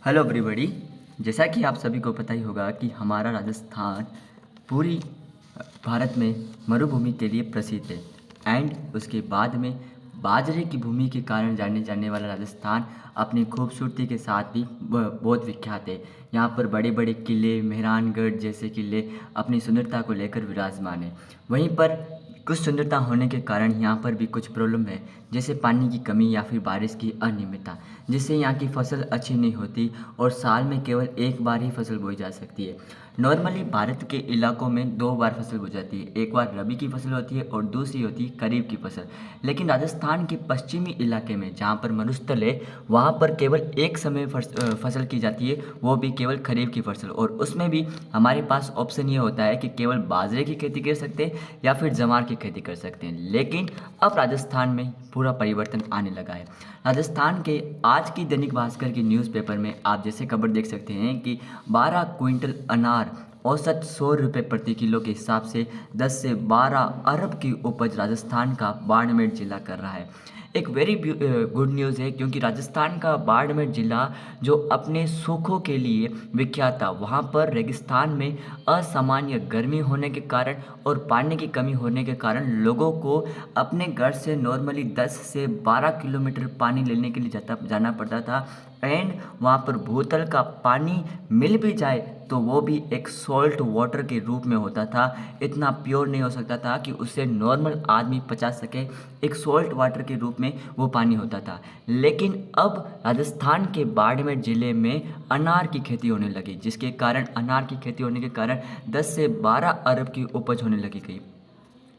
Hello everybody. जैसा कि आप सभी को पता ही होगा कि हमारा राजस्थान पूरी भारत में मरुभूमि के लिए प्रसिद्ध है। एंड उसके बाद में बाजरे की भूमि के कारण जाने जाने वाला राजस्थान अपनी खूबसूरती के साथ भी बहुत विख्यात है। यहाँ पर बड़े बड़े किले, मेहरानगढ़ जैसे किले अपनी सुंदरता को लेकर विराजमान है। वहीं पर कुछ सुंदरता होने के कारण यहाँ पर भी कुछ प्रॉब्लम है, जैसे पानी की कमी या फिर बारिश की अनियमितता, जिससे यहाँ की फसल अच्छी नहीं होती और साल में केवल एक बार ही फसल बोई जा सकती है। नॉर्मली भारत के इलाकों में दो बार फसल बोई जाती है, एक बार रबी की फसल होती है और दूसरी होती है खरीफ की फसल। लेकिन राजस्थान के पश्चिमी इलाके में जहाँ पर मरुस्थल है, वहाँ पर केवल एक समय फसल की जाती है, वो भी केवल खरीफ की फसल। और उसमें भी हमारे पास ऑप्शन ये होता है कि केवल बाजरे की खेती कर सकते हैं या फिर जवार की खेती कर सकते हैं। लेकिन अब राजस्थान में पूरा परिवर्तन आने लगा है। राजस्थान के आज की दैनिक भास्कर की न्यूज़पेपर में आप जैसे खबर देख सकते हैं कि 12 क्विंटल अनार औसत 100 रुपये प्रति किलो के हिसाब से 10 से 12 अरब की उपज राजस्थान का बाड़मेर जिला कर रहा है। एक वेरी गुड न्यूज़ है, क्योंकि राजस्थान का बाड़मेर जिला जो अपने सूखों के लिए विख्यात था, वहाँ पर रेगिस्तान में असामान्य गर्मी होने के कारण और पानी की कमी होने के कारण लोगों को अपने घर से नॉर्मली 10 से 12 किलोमीटर पानी लेने के लिए जाना पड़ता था। एंड वहाँ पर भूतल का पानी मिल भी जाए तो वो भी एक सॉल्ट वाटर के रूप में होता था। इतना प्योर नहीं हो सकता था कि उससे नॉर्मल आदमी पचा सके। एक सॉल्ट वाटर के रूप में वो पानी होता था। लेकिन अब राजस्थान के बाड़मेर ज़िले में अनार की खेती होने लगी, जिसके कारण अनार की खेती होने के कारण 10 से 12 अरब की उपज होने लगी गई।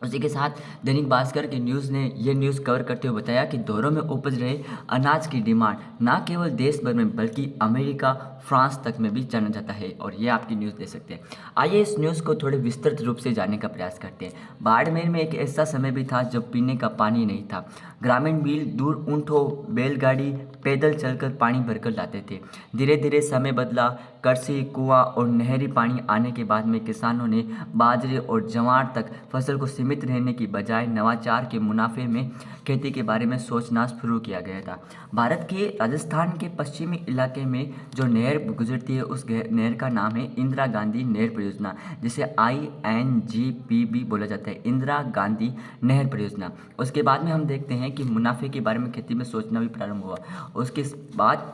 उसी के साथ दैनिक भास्कर की न्यूज़ ने ये न्यूज़ कवर करते हुए बताया कि दौरों में उपज रहे अनाज की डिमांड न केवल देश भर में बल्कि अमेरिका, फ्रांस तक में भी जाना जाता है। और ये आपकी न्यूज़ दे सकते हैं। आइए इस न्यूज़ को थोड़े विस्तृत रूप से जानने का प्रयास करते हैं। बाड़मेर में एक ऐसा समय भी था जब पीने का पानी नहीं था। ग्रामीण मील दूर ऊँटों, बैलगाड़ी, पैदल चलकर पानी भरकर लाते थे। धीरे धीरे समय बदला। कृषि, कुआं और नहरी पानी आने के बाद में किसानों ने बाजरे और ज्वार तक फसल को सीमित रहने की बजाय नवाचार के मुनाफे में खेती के बारे में सोचना शुरू किया गया था। भारत के राजस्थान के पश्चिमी इलाके में जो नहर गुजरती है, उस नहर का नाम है इंदिरा गांधी नहर परियोजना, जिसे INGP भी बोला जाता है, इंदिरा गांधी नहर परियोजना। उसके बाद में हम देखते हैं कि मुनाफे के बारे में खेती में सोचना भी प्रारंभ हुआ। उसके बाद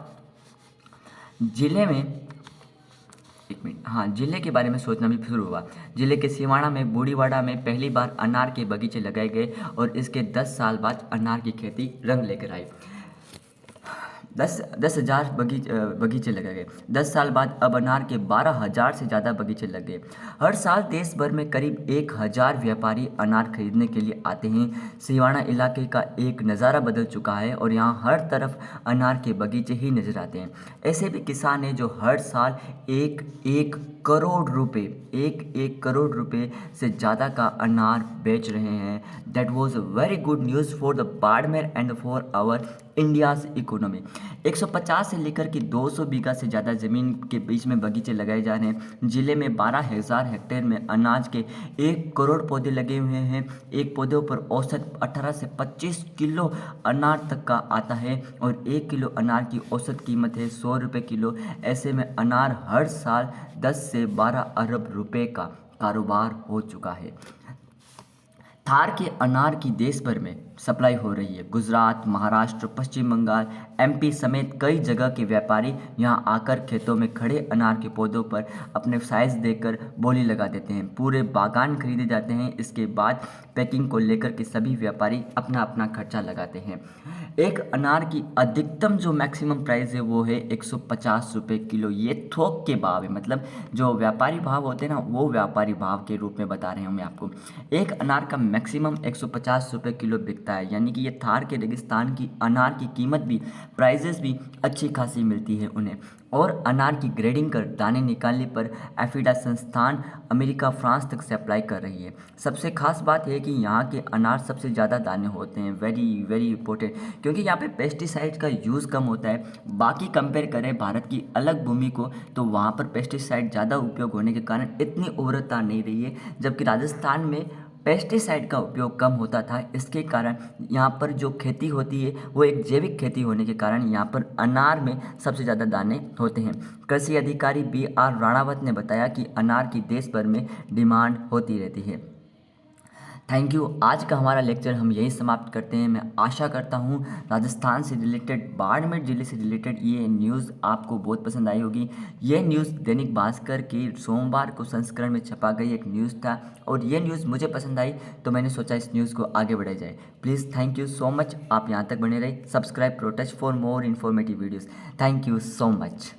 जिले में जिले के बारे में सोचना भी शुरू हुआ। जिले के सिवाड़ा में बूढ़ीवाड़ा में पहली बार अनार के बगीचे लगाए गए और इसके 10 साल बाद अनार की खेती रंग लेकर आई। 10,000 बगीचे लगाए गए। 10 साल बाद अब अनार के 12,000 से ज़्यादा बगीचे लग गए। हर साल देश भर में करीब 1,000 व्यापारी अनार खरीदने के लिए आते हैं। सिवाना इलाके का एक नज़ारा बदल चुका है और यहाँ हर तरफ अनार के बगीचे ही नजर आते हैं। ऐसे भी किसान हैं जो हर साल एक एक करोड़ रुपए से ज़्यादा का अनार बेच रहे हैं। That was a very good news for the Barmer and for our India's economy. 150 से लेकर के 200 बीघा से ज़्यादा ज़मीन के बीच में बगीचे लगाए जा रहे हैं। जिले में 12,000 हेक्टेयर में अनाज के 1 करोड़ पौधे लगे हुए हैं। एक पौधे पर औसत 18 से 25 किलो अनार तक का आता है और 1 किलो अनार की औसत कीमत है 100 रुपये किलो। ऐसे में अनार हर साल 10 से 12 अरब रुपए का कारोबार हो चुका है। थार के अनार की देश भर में सप्लाई हो रही है। गुजरात, महाराष्ट्र, पश्चिम बंगाल, MP समेत कई जगह के व्यापारी यहां आकर खेतों में खड़े अनार के पौधों पर अपने साइज देकर बोली लगा देते हैं। पूरे बागान खरीदे जाते हैं। इसके बाद पैकिंग को लेकर के सभी व्यापारी अपना अपना खर्चा लगाते हैं। एक अनार की अधिकतम जो मैक्सिमम प्राइस है वो है 150 रुपये किलो। ये थोक के भाव है, मतलब जो व्यापारी भाव होते हैं ना, वो व्यापारी भाव के रूप में बता रहे हूँ मैं आपको। एक अनार का मैक्सिमम 150 रुपये किलो बिकता है, यानी कि ये थार के रेगिस्तान की अनार की कीमत भी, प्राइजेस भी अच्छी खासी मिलती है उन्हें। और अनार की ग्रेडिंग कर दाने निकालने पर एफिडा संस्थान अमेरिका, फ्रांस तक सप्लाई कर रही है। सबसे खास बात है कि यहाँ के अनार सबसे ज़्यादा दाने होते हैं। वेरी वेरी इंपॉर्टेंट, क्योंकि यहाँ पे पेस्टिसाइड का यूज़ कम होता है। बाकी कंपेयर करें भारत की अलग भूमि को, तो वहाँ पर पेस्टिसाइड ज़्यादा उपयोग होने के कारण इतनी उर्वरता नहीं रही है। जबकि राजस्थान में पेस्टिसाइड का उपयोग कम होता था। इसके कारण यहाँ पर जो खेती होती है वो एक जैविक खेती होने के कारण यहाँ पर अनार में सबसे ज़्यादा दाने होते हैं। कृषि अधिकारी B.R. राणावत ने बताया कि अनार की देश भर में डिमांड होती रहती है। Thank you. आज का हमारा लेक्चर हम यही समाप्त करते हैं। मैं आशा करता हूँ राजस्थान से रिलेटेड, बाड़मेर जिले से रिलेटेड ये न्यूज़ आपको बहुत पसंद आई होगी। ये न्यूज़ दैनिक भास्कर के सोमवार को संस्करण में छपा गई एक न्यूज़ था और ये न्यूज़ मुझे पसंद आई तो मैंने सोचा इस न्यूज़ को आगे बढ़ाया जाए। Please thank you so much. आप यहाँ तक बने रहे। Subscribe protest for more informative videos. Thank you so much.